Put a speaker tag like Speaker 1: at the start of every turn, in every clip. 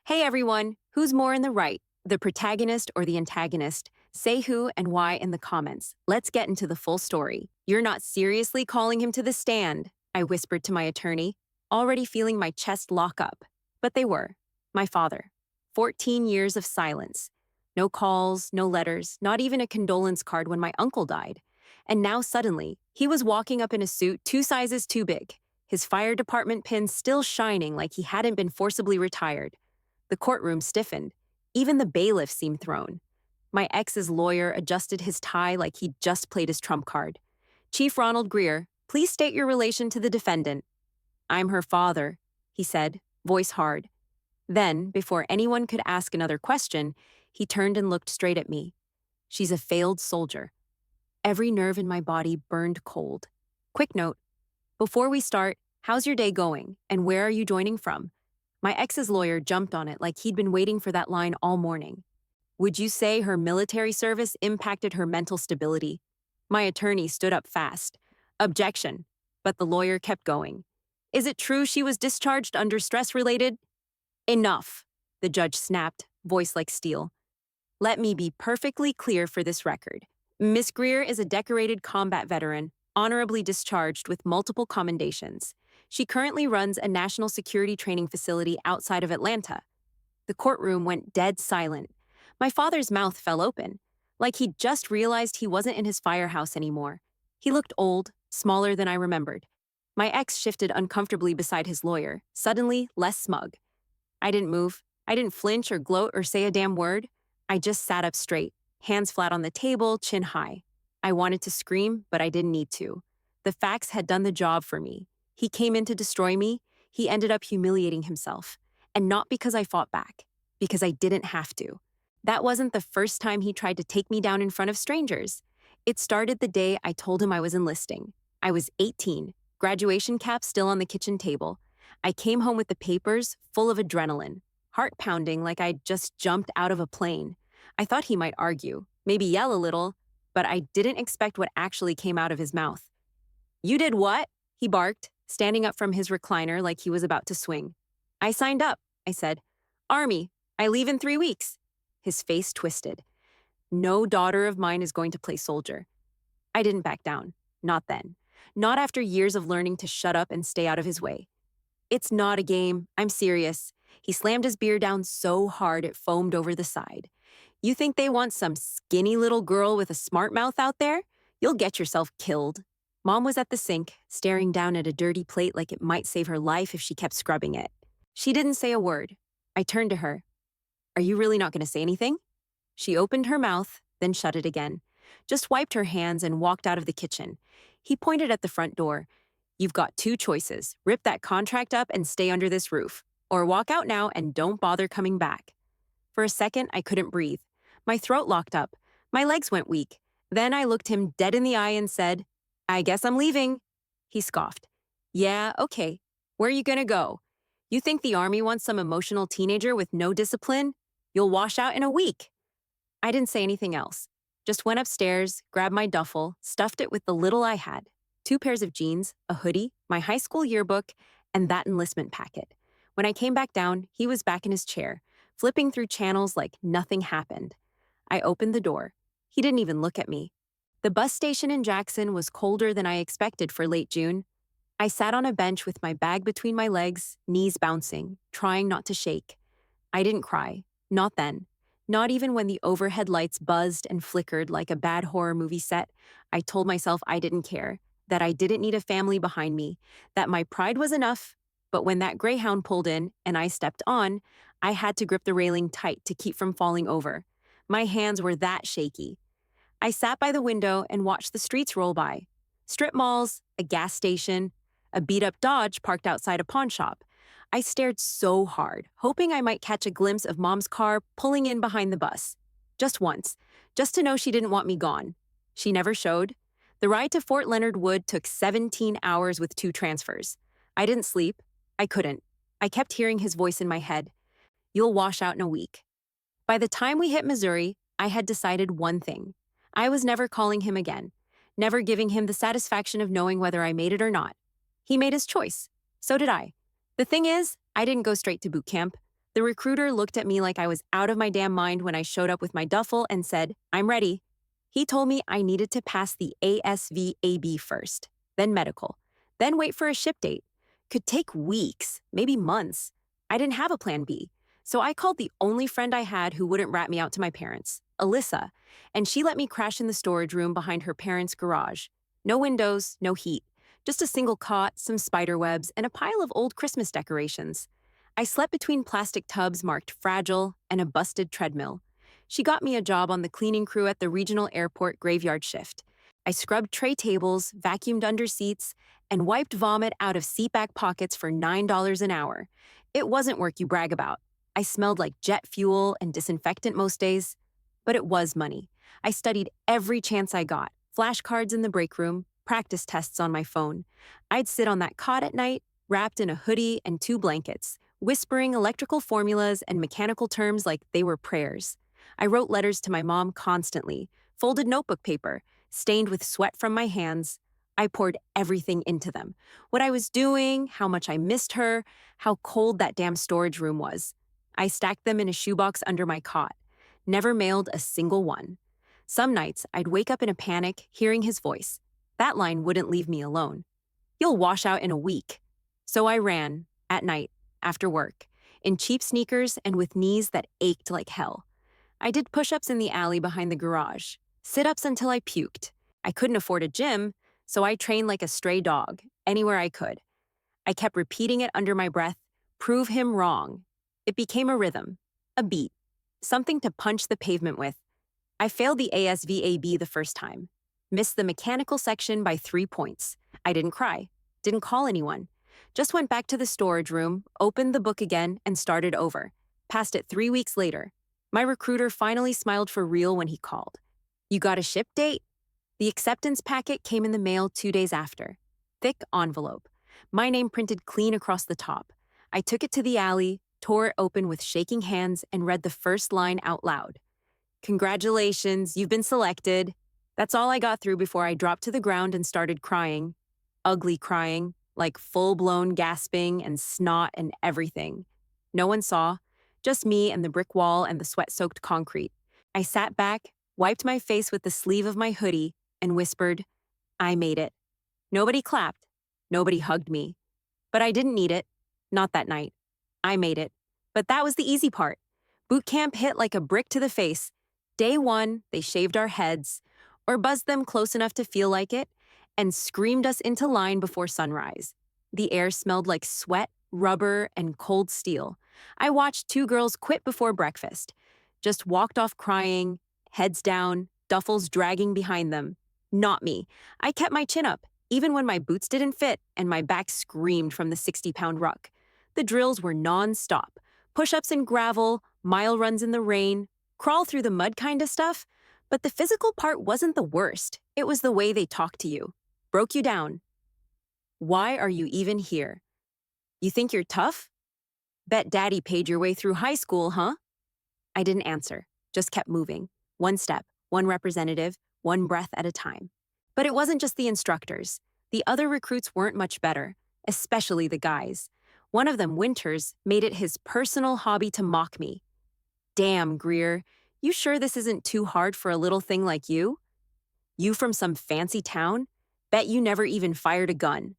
Speaker 1: Hey everyone, who's more in the right, the protagonist or the antagonist? Say who and why in the comments. Let's get into the full story. You're not seriously calling him to the stand, I whispered to my attorney, already feeling my chest lock up. But they were. My father. 14 years of silence. No calls, no letters, not even a condolence card when my uncle died. And now suddenly, he was walking up in a suit 2 sizes too big, his fire department pin still shining like he hadn't been forcibly retired. The courtroom stiffened. Even the bailiff seemed thrown. My ex's lawyer adjusted his tie like he'd just played his trump card. Chief Ronald Greer, please state your relation to the defendant. I'm her father, he said, voice hard. Then, before anyone could ask another question, he turned and looked straight at me. She's a failed soldier. Every nerve in my body burned cold. Quick note. Before we start, how's your day going, and where are you joining from? My ex's lawyer jumped on it like he'd been waiting for that line all morning. Would you say her military service impacted her mental stability? My attorney stood up fast. Objection. But the lawyer kept going. Is it true she was discharged under stress-related? Enough, the judge snapped, voice like steel. Let me be perfectly clear for this record. Miss Greer is a decorated combat veteran, honorably discharged with multiple commendations. She currently runs a national security training facility outside of Atlanta. The courtroom went dead silent. My father's mouth fell open, like he'd just realized he wasn't in his firehouse anymore. He looked old, smaller than I remembered. My ex shifted uncomfortably beside his lawyer, suddenly less smug. I didn't move. I didn't flinch or gloat or say a damn word. I just sat up straight, hands flat on the table, chin high. I wanted to scream, but I didn't need to. The facts had done the job for me. He came in to destroy me. He ended up humiliating himself. And not because I fought back, because I didn't have to. That wasn't the first time he tried to take me down in front of strangers. It started the day I told him I was enlisting. I was 18, graduation cap still on the kitchen table. I came home with the papers, full of adrenaline, heart pounding like I'd just jumped out of a plane. I thought he might argue, maybe yell a little, but I didn't expect what actually came out of his mouth. You did what? He barked, standing up from his recliner like he was about to swing. I signed up, I said. Army. I leave in 3 weeks. His face twisted. No daughter of mine is going to play soldier. I didn't back down. Not then. Not after years of learning to shut up and stay out of his way. It's not a game. I'm serious. He slammed his beer down so hard it foamed over the side. You think they want some skinny little girl with a smart mouth out there? You'll get yourself killed. Mom was at the sink, staring down at a dirty plate like it might save her life if she kept scrubbing it. She didn't say a word. I turned to her. Are you really not going to say anything? She opened her mouth, then shut it again. Just wiped her hands and walked out of the kitchen. He pointed at the front door. You've got 2 choices. Rip that contract up and stay under this roof. Or walk out now and don't bother coming back. For a second, I couldn't breathe. My throat locked up. My legs went weak. Then I looked him dead in the eye and said, I guess I'm leaving. He scoffed. Yeah, okay. Where are you gonna go? You think the Army wants some emotional teenager with no discipline? You'll wash out in a week. I didn't say anything else. Just went upstairs, grabbed my duffel, stuffed it with the little I had. 2 pairs of jeans, a hoodie, my high school yearbook, and that enlistment packet. When I came back down, he was back in his chair, flipping through channels like nothing happened. I opened the door. He didn't even look at me. The bus station in Jackson was colder than I expected for late June. I sat on a bench with my bag between my legs, knees bouncing, trying not to shake. I didn't cry. Not then. Not even when the overhead lights buzzed and flickered like a bad horror movie set. I told myself I didn't care, that I didn't need a family behind me, that my pride was enough. But when that Greyhound pulled in and I stepped on, I had to grip the railing tight to keep from falling over. My hands were that shaky. I sat by the window and watched the streets roll by. Strip malls, a gas station, a beat-up Dodge parked outside a pawn shop. I stared so hard, hoping I might catch a glimpse of Mom's car pulling in behind the bus. Just once, just to know she didn't want me gone. She never showed. The ride to Fort Leonard Wood took 17 hours with 2 transfers. I didn't sleep. I couldn't. I kept hearing his voice in my head. You'll wash out in a week. By the time we hit Missouri, I had decided one thing. I was never calling him again, never giving him the satisfaction of knowing whether I made it or not. He made his choice. So did I. The thing is, I didn't go straight to boot camp. The recruiter looked at me like I was out of my damn mind when I showed up with my duffel and said, "I'm ready." He told me I needed to pass the ASVAB first, then medical, then wait for a ship date. Could take weeks, maybe months. I didn't have a plan B, so I called the only friend I had who wouldn't rat me out to my parents, Alyssa, and she let me crash in the storage room behind her parents' garage. No windows, no heat, just a single cot, some spider webs, and a pile of old Christmas decorations. I slept between plastic tubs marked fragile and a busted treadmill. She got me a job on the cleaning crew at the regional airport graveyard shift. I scrubbed tray tables, vacuumed under seats, and wiped vomit out of seat back pockets for $9 an hour. It wasn't work you brag about. I smelled like jet fuel and disinfectant most days, but it was money. I studied every chance I got, flashcards in the break room, practice tests on my phone. I'd sit on that cot at night, wrapped in a hoodie and 2 blankets, whispering electrical formulas and mechanical terms like they were prayers. I wrote letters to my mom constantly, folded notebook paper, stained with sweat from my hands. I poured everything into them. What I was doing, how much I missed her, how cold that damn storage room was. I stacked them in a shoebox under my cot. Never mailed a single one. Some nights, I'd wake up in a panic, hearing his voice. That line wouldn't leave me alone. "You'll wash out in a week." So I ran, at night, after work, in cheap sneakers and with knees that ached like hell. I did push-ups in the alley behind the garage, sit-ups until I puked. I couldn't afford a gym, so I trained like a stray dog, anywhere I could. I kept repeating it under my breath, prove him wrong. It became a rhythm, a beat, something to punch the pavement with. I failed the ASVAB the first time, missed the mechanical section by 3 points. I didn't cry, didn't call anyone. Just went back to the storage room, opened the book again, and started over. Passed it 3 weeks later. My recruiter finally smiled for real when he called. "You got a ship date?" The acceptance packet came in the mail 2 days after. Thick envelope. My name printed clean across the top. I took it to the alley, tore it open with shaking hands, and read the first line out loud. "Congratulations, you've been selected." That's all I got through before I dropped to the ground and started crying. Ugly crying, like full-blown gasping and snot and everything. No one saw, just me and the brick wall and the sweat-soaked concrete. I sat back, wiped my face with the sleeve of my hoodie, and whispered, "I made it." Nobody clapped. Nobody hugged me. But I didn't need it. Not that night. I made it. But that was the easy part. Boot camp hit like a brick to the face. Day 1, they shaved our heads, or buzzed them close enough to feel like it, and screamed us into line before sunrise. The air smelled like sweat, rubber, and cold steel. I watched 2 girls quit before breakfast. Just walked off crying, heads down, duffels dragging behind them. Not me. I kept my chin up, even when my boots didn't fit and my back screamed from the 60-pound ruck. The drills were non-stop. Push-ups in gravel, mile runs in the rain, crawl through the mud kind of stuff. But the physical part wasn't the worst. It was the way they talked to you. Broke you down. "Why are you even here? You think you're tough? Bet daddy paid your way through high school, huh?" I didn't answer, just kept moving. One step, one representative, one breath at a time. But it wasn't just the instructors. The other recruits weren't much better, especially the guys. One of them, Winters, made it his personal hobby to mock me. "Damn, Greer, you sure this isn't too hard for a little thing like you? You from some fancy town? Bet you never even fired a gun."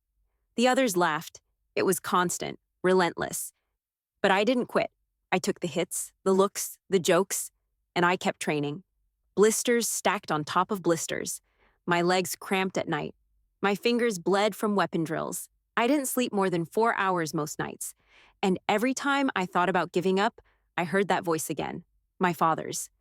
Speaker 1: The others laughed. It was constant, relentless. But I didn't quit. I took the hits, the looks, the jokes, and I kept training. Blisters stacked on top of blisters. My legs cramped at night. My fingers bled from weapon drills. I didn't sleep more than 4 hours most nights. And every time I thought about giving up, I heard that voice again, my father's.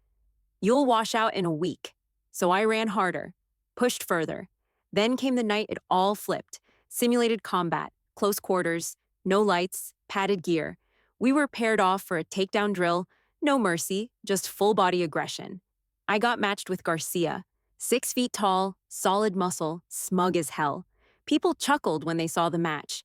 Speaker 1: "You'll wash out in a week." So I ran harder, pushed further. Then came the night it all flipped. Simulated combat, close quarters, no lights, padded gear. We were paired off for a takedown drill, no mercy, just full-body aggression. I got matched with Garcia, 6 feet tall, solid muscle, smug as hell. People chuckled when they saw the match.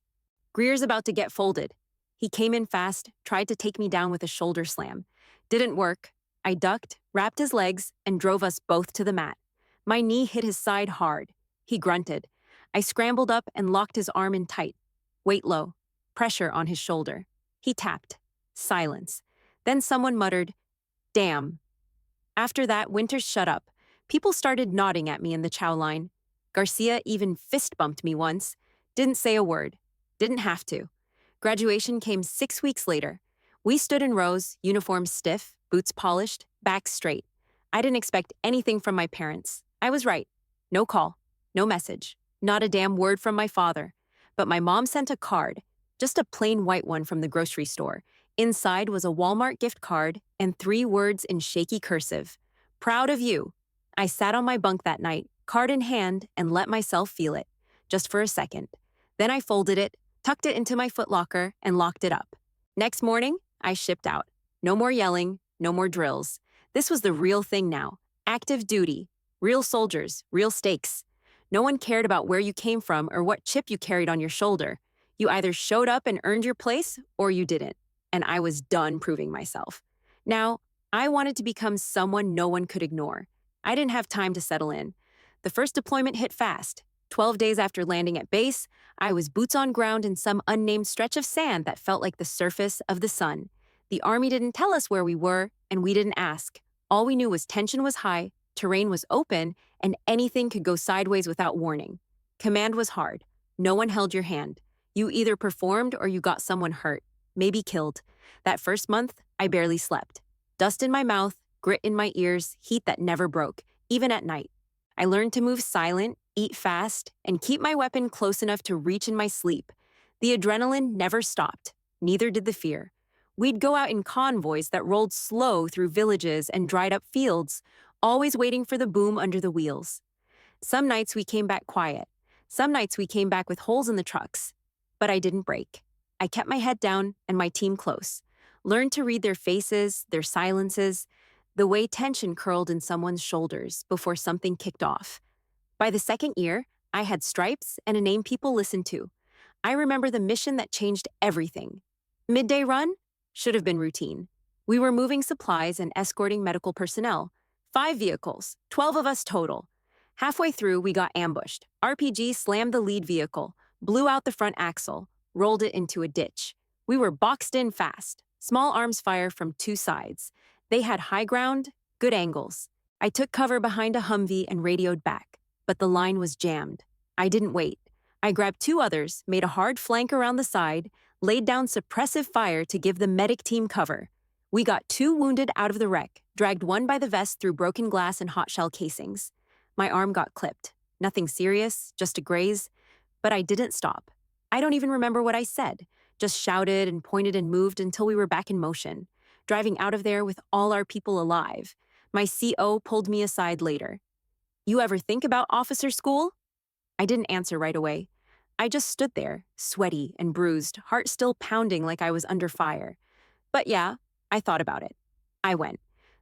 Speaker 1: Greer's about to get folded. He came in fast, tried to take me down with a shoulder slam. Didn't work. I ducked, wrapped his legs, and drove us both to the mat. My knee hit his side hard. He grunted. I scrambled up and locked his arm in tight. Weight low. Pressure on his shoulder. He tapped. Silence. Then someone muttered, "Damn." After that, Winters shut up. People started nodding at me in the chow line. Garcia even fist bumped me once. Didn't say a word. Didn't have to. Graduation came 6 weeks later. We stood in rows, uniforms stiff, boots polished, backs straight. I didn't expect anything from my parents. I was right. No call, no message, not a damn word from my father. But my mom sent a card, just a plain white one from the grocery store. Inside was a Walmart gift card and 3 words in shaky cursive. Proud of you. I sat on my bunk that night, card in hand, and let myself feel it. Just for a second. Then I folded it, tucked it into my footlocker, and locked it up. Next morning, I shipped out. No more yelling, no more drills. This was the real thing now. Active duty. Real soldiers, real stakes. No one cared about where you came from or what chip you carried on your shoulder. You either showed up and earned your place, or you didn't. And I was done proving myself. Now, I wanted to become someone no one could ignore. I didn't have time to settle in. The first deployment hit fast. 12 days after landing at base, I was boots on ground in some unnamed stretch of sand that felt like the surface of the sun. The Army didn't tell us where we were, and we didn't ask. All we knew was tension was high, terrain was open, and anything could go sideways without warning. Command was hard. No one held your hand. You either performed or you got someone hurt, maybe killed. That first month, I barely slept. Dust in my mouth, grit in my ears, heat that never broke, even at night. I learned to move silent, eat fast, and keep my weapon close enough to reach in my sleep. The adrenaline never stopped, neither did the fear. We'd go out in convoys that rolled slow through villages and dried up fields, always waiting for the boom under the wheels. Some nights we came back quiet. Some nights we came back with holes in the trucks. But I didn't break. I kept my head down and my team close. Learned to read their faces, their silences, the way tension curled in someone's shoulders before something kicked off. By the second year, I had stripes and a name people listened to. I remember the mission that changed everything. Midday run? Should have been routine. We were moving supplies and escorting medical personnel. 5 vehicles, 12 of us total. Halfway through, we got ambushed. RPG slammed the lead vehicle, blew out the front axle, rolled it into a ditch. We were boxed in fast. Small arms fire from 2 sides. They had high ground, good angles. I took cover behind a Humvee and radioed back, but the line was jammed. I didn't wait. I grabbed 2 others, made a hard flank around the side, laid down suppressive fire to give the medic team cover. We got 2 wounded out of the wreck, dragged one by the vest through broken glass and hot shell casings. My arm got clipped. Nothing serious, just a graze. But I didn't stop. I don't even remember what I said. Just shouted and pointed and moved until we were back in motion, driving out of there with all our people alive. My CO pulled me aside later. "You ever think about officer school?" I didn't answer right away. I just stood there, sweaty and bruised, heart still pounding like I was under fire. But yeah, I thought about it. I went.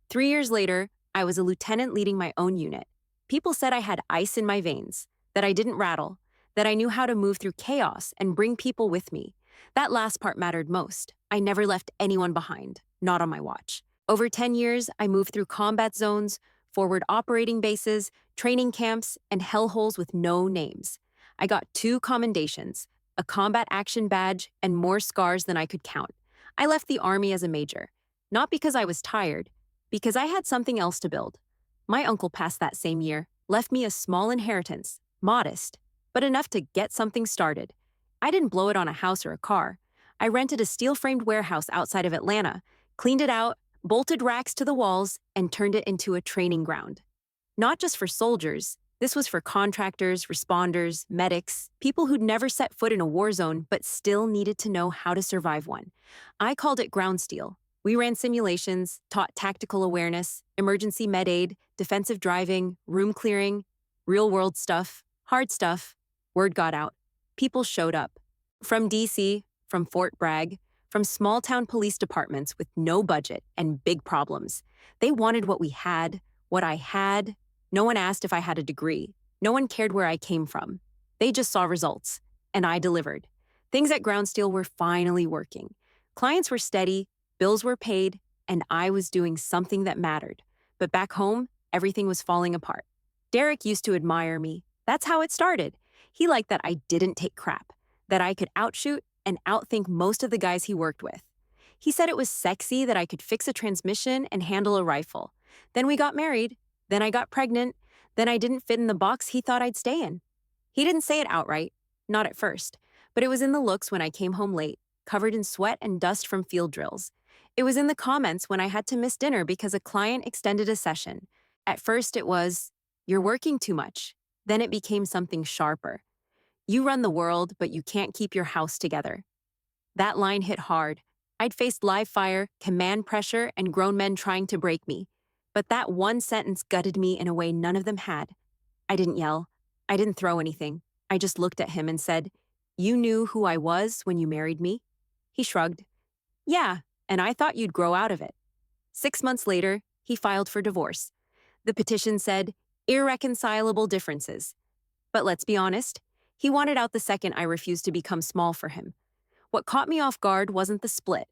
Speaker 1: 3 years later, I was a lieutenant leading my own unit. People said I had ice in my veins, that I didn't rattle, that I knew how to move through chaos and bring people with me. That last part mattered most. I never left anyone behind, not on my watch. Over 10 years, I moved through combat zones, forward operating bases, training camps, and hellholes with no names. I got 2 commendations, a combat action badge, and more scars than I could count. I left the Army as a major, not because I was tired, because I had something else to build. My uncle passed that same year, left me a small inheritance, modest, but enough to get something started. I didn't blow it on a house or a car. I rented a steel-framed warehouse outside of Atlanta, cleaned it out, bolted racks to the walls, and turned it into a training ground. Not just for soldiers, this was for contractors, responders, medics, people who'd never set foot in a war zone but still needed to know how to survive one. I called it Ground Steel. We ran simulations, taught tactical awareness, emergency med aid, defensive driving, room clearing, real-world stuff, hard stuff. Word got out. People showed up. From DC, from Fort Bragg, from small-town police departments with no budget and big problems. They wanted what we had, what I had. No one asked if I had a degree. No one cared where I came from. They just saw results, and I delivered. Things at Ground Steel were finally working. Clients were steady, bills were paid, and I was doing something that mattered. But back home, everything was falling apart. Derek used to admire me. That's how it started. He liked that I didn't take crap, that I could outshoot and outthink most of the guys he worked with. He said it was sexy that I could fix a transmission and handle a rifle. Then we got married. Then I got pregnant. Then I didn't fit in the box he thought I'd stay in. He didn't say it outright, not at first, but it was in the looks when I came home late, covered in sweat and dust from field drills. It was in the comments when I had to miss dinner because a client extended a session. At first it was, "You're working too much." Then it became something sharper. "You run the world, but you can't keep your house together." That line hit hard. I'd faced live fire, command pressure, and grown men trying to break me. But that one sentence gutted me in a way none of them had. I didn't yell. I didn't throw anything. I just looked at him and said, "You knew who I was when you married me?" He shrugged. "Yeah, and I thought you'd grow out of it." 6 months later, he filed for divorce. The petition said, "Irreconcilable differences." But let's be honest, he wanted out the second I refused to become small for him. What caught me off guard wasn't the split.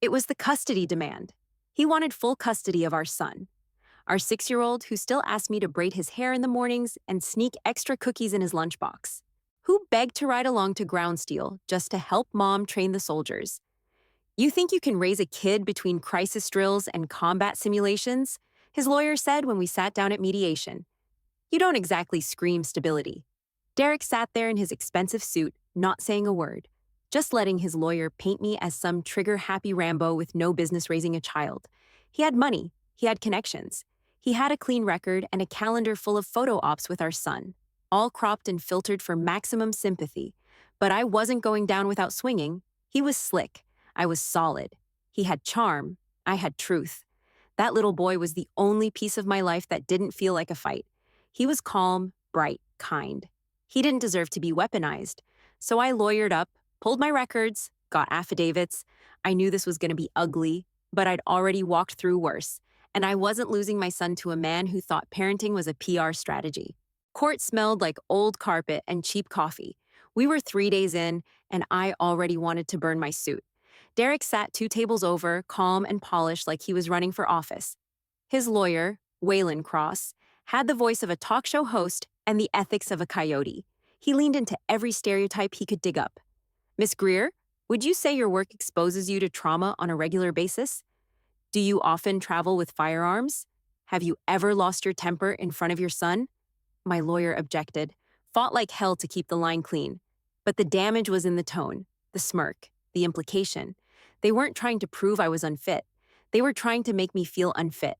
Speaker 1: It was the custody demand. He wanted full custody of our son. Our 6-year-old who still asked me to braid his hair in the mornings and sneak extra cookies in his lunchbox. Who begged to ride along to ground steel just to help mom train the soldiers. "You think you can raise a kid between crisis drills and combat simulations?" his lawyer said when we sat down at mediation. "You don't exactly scream stability." Derek sat there in his expensive suit, not saying a word, just letting his lawyer paint me as some trigger-happy Rambo with no business raising a child. He had money, he had connections, he had a clean record and a calendar full of photo ops with our son, all cropped and filtered for maximum sympathy. But I wasn't going down without swinging. He was slick, I was solid. He had charm, I had truth. That little boy was the only piece of my life that didn't feel like a fight. He was calm, bright, kind. He didn't deserve to be weaponized. So I lawyered up, pulled my records, got affidavits. I knew this was going to be ugly, but I'd already walked through worse, and I wasn't losing my son to a man who thought parenting was a PR strategy. Court smelled like old carpet and cheap coffee. We were 3 days in, and I already wanted to burn my suit. Derek sat 2 tables over, calm and polished like he was running for office. His lawyer, Waylon Cross, had the voice of a talk show host and the ethics of a coyote. He leaned into every stereotype he could dig up. "Miss Greer, would you say your work exposes you to trauma on a regular basis? Do you often travel with firearms? Have you ever lost your temper in front of your son?" My lawyer objected, fought like hell to keep the line clean. But the damage was in the tone, the smirk, the implication. They weren't trying to prove I was unfit. They were trying to make me feel unfit.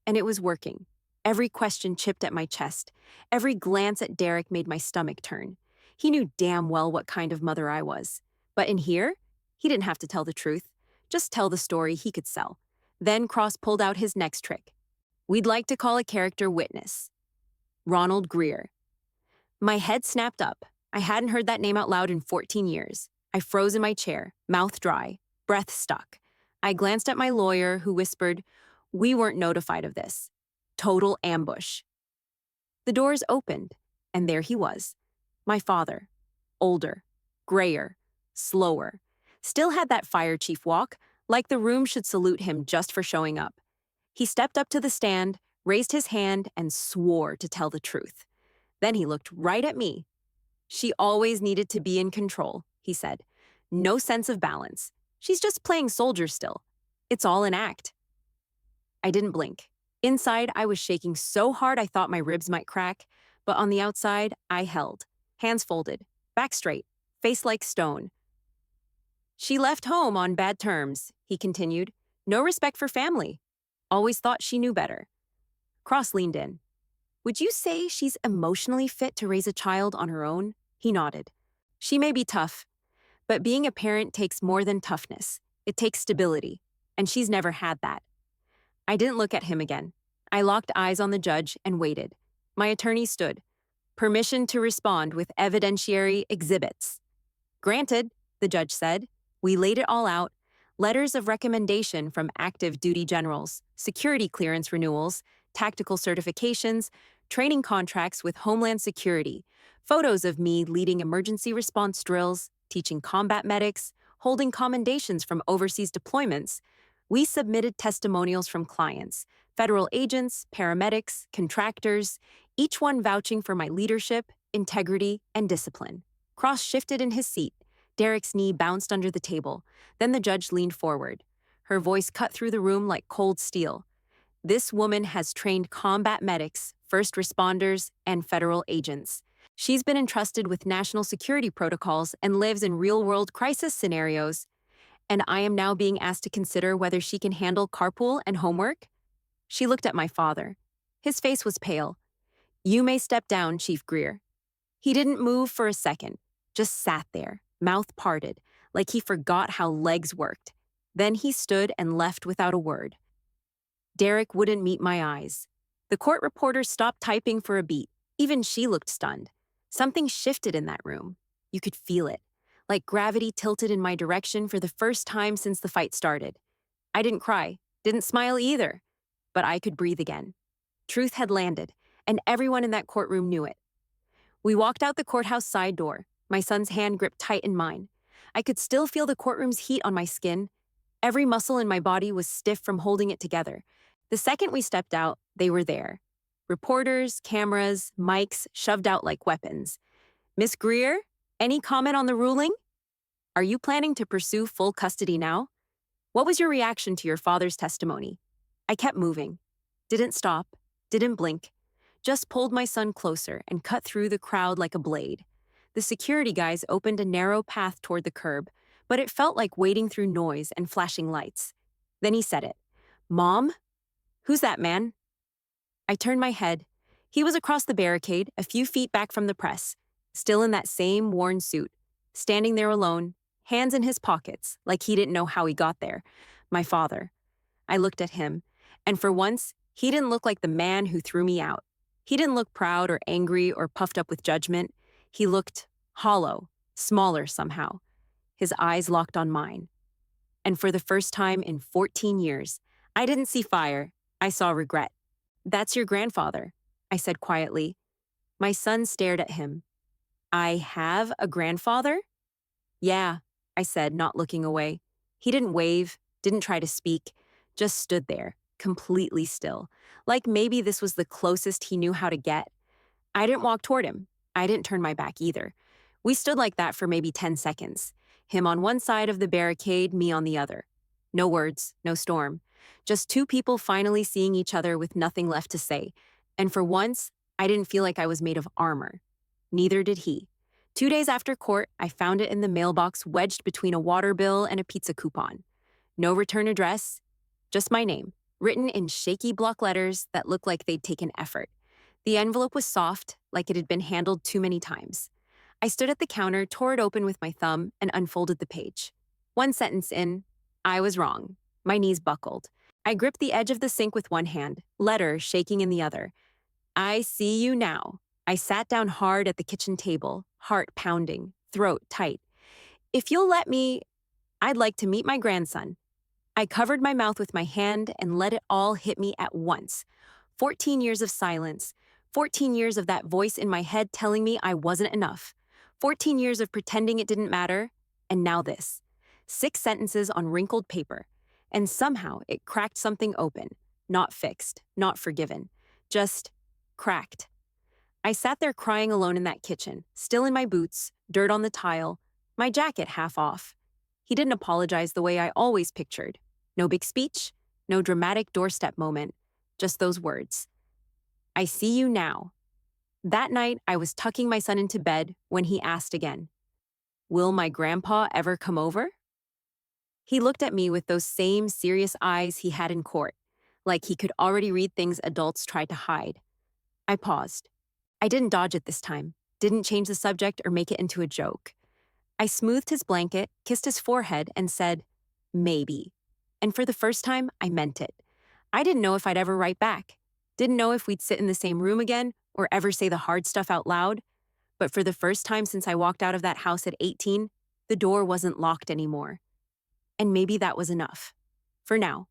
Speaker 1: And it was working. Every question chipped at my chest. Every glance at Derek made my stomach turn. He knew damn well what kind of mother I was. But in here, he didn't have to tell the truth. Just tell the story he could sell. Then Cross pulled out his next trick. "We'd like to call a character witness. Ronald Greer." My head snapped up. I hadn't heard that name out loud in 14 years. I froze in my chair, mouth dry, breath stuck. I glanced at my lawyer, who whispered, "We weren't notified of this. Total ambush." The doors opened, and there he was. My father. Older, grayer, slower. Still had that fire chief walk, like the room should salute him just for showing up. He stepped up to the stand, raised his hand, and swore to tell the truth. Then he looked right at me. "She always needed to be in control," he said. "No sense of balance. She's just playing soldier still. It's all an act." I didn't blink. Inside, I was shaking so hard I thought my ribs might crack, but on the outside, I held. Hands folded, back straight, face like stone. "She left home on bad terms," he continued. "No respect for family. Always thought she knew better." Cross leaned in. "Would you say she's emotionally fit to raise a child on her own?" He nodded. "She may be tough, but being a parent takes more than toughness. It takes stability, and she's never had that." I didn't look at him again. I locked eyes on the judge and waited. My attorney stood. "Permission to respond with evidentiary exhibits." "Granted," the judge said. We laid it all out. Letters of recommendation from active duty generals, security clearance renewals, tactical certifications, training contracts with Homeland Security, photos of me leading emergency response drills, teaching combat medics, holding commendations from overseas deployments. We submitted testimonials from clients, federal agents, paramedics, contractors, each one vouching for my leadership, integrity, and discipline. Cross shifted in his seat. Derek's knee bounced under the table. Then the judge leaned forward. Her voice cut through the room like cold steel. This woman has trained combat medics, first responders, and federal agents. She's been entrusted with national security protocols and lives in real-world crisis scenarios. And I am now being asked to consider whether she can handle carpool and homework? She looked at my father. His face was pale. "You may step down, Chief Greer." He didn't move for a second, just sat there, mouth parted, like he forgot how legs worked. Then he stood and left without a word. Derek wouldn't meet my eyes. The court reporter stopped typing for a beat. Even she looked stunned. Something shifted in that room. You could feel it, like gravity tilted in my direction for the first time since the fight started. I didn't cry, didn't smile either, but I could breathe again. Truth had landed, and everyone in that courtroom knew it. We walked out the courthouse side door, my son's hand gripped tight in mine. I could still feel the courtroom's heat on my skin. Every muscle in my body was stiff from holding it together. The second we stepped out, they were there. Reporters, cameras, mics shoved out like weapons. "Miss Greer, any comment on the ruling? Are you planning to pursue full custody now? What was your reaction to your father's testimony?" I kept moving. Didn't stop, didn't blink. Just pulled my son closer and cut through the crowd like a blade. The security guys opened a narrow path toward the curb, but it felt like wading through noise and flashing lights. Then he said it. "Mom? Who's that man?" I turned my head. He was across the barricade, a few feet back from the press, still in that same worn suit, standing there alone, hands in his pockets, like he didn't know how he got there. My father. I looked at him, and for once, he didn't look like the man who threw me out. He didn't look proud or angry or puffed up with judgment. He looked hollow, smaller somehow. His eyes locked on mine. And for the first time in 14 years, I didn't see fire, I saw regret. "That's your grandfather," I said quietly. My son stared at him. "I have a grandfather?" "Yeah," I said, not looking away. He didn't wave, didn't try to speak, just stood there, completely still, like maybe this was the closest he knew how to get. I didn't walk toward him. I didn't turn my back either. We stood like that for maybe 10 seconds. Him on one side of the barricade, me on the other. No words, no storm. Just two people finally seeing each other with nothing left to say. And for once, I didn't feel like I was made of armor. Neither did he. 2 days after court, I found it in the mailbox wedged between a water bill and a pizza coupon. No return address, just my name, written in shaky block letters that looked like they'd taken effort. The envelope was soft, like it had been handled too many times. I stood at the counter, tore it open with my thumb, and unfolded the page. One sentence in, I was wrong. My knees buckled. I gripped the edge of the sink with one hand, letter shaking in the other. "I see you now." I sat down hard at the kitchen table, heart pounding, throat tight. "If you'll let me, I'd like to meet my grandson." I covered my mouth with my hand and let it all hit me at once. 14 years of silence. 14 years of that voice in my head telling me I wasn't enough. 14 years of pretending it didn't matter. And now this. 6 sentences on wrinkled paper. And somehow it cracked something open. Not fixed, not forgiven. Just cracked. I sat there crying alone in that kitchen, still in my boots, dirt on the tile, my jacket half off. He didn't apologize the way I always pictured. No big speech, no dramatic doorstep moment, just those words. "I see you now." That night, I was tucking my son into bed when he asked again, "Will my grandpa ever come over?" He looked at me with those same serious eyes he had in court, like he could already read things adults tried to hide. I paused. I didn't dodge it this time, didn't change the subject or make it into a joke. I smoothed his blanket, kissed his forehead, and said, "Maybe." And for the first time, I meant it. I didn't know if I'd ever write back. Didn't know if we'd sit in the same room again or ever say the hard stuff out loud. But for the first time since I walked out of that house at 18, the door wasn't locked anymore. And maybe that was enough. For now.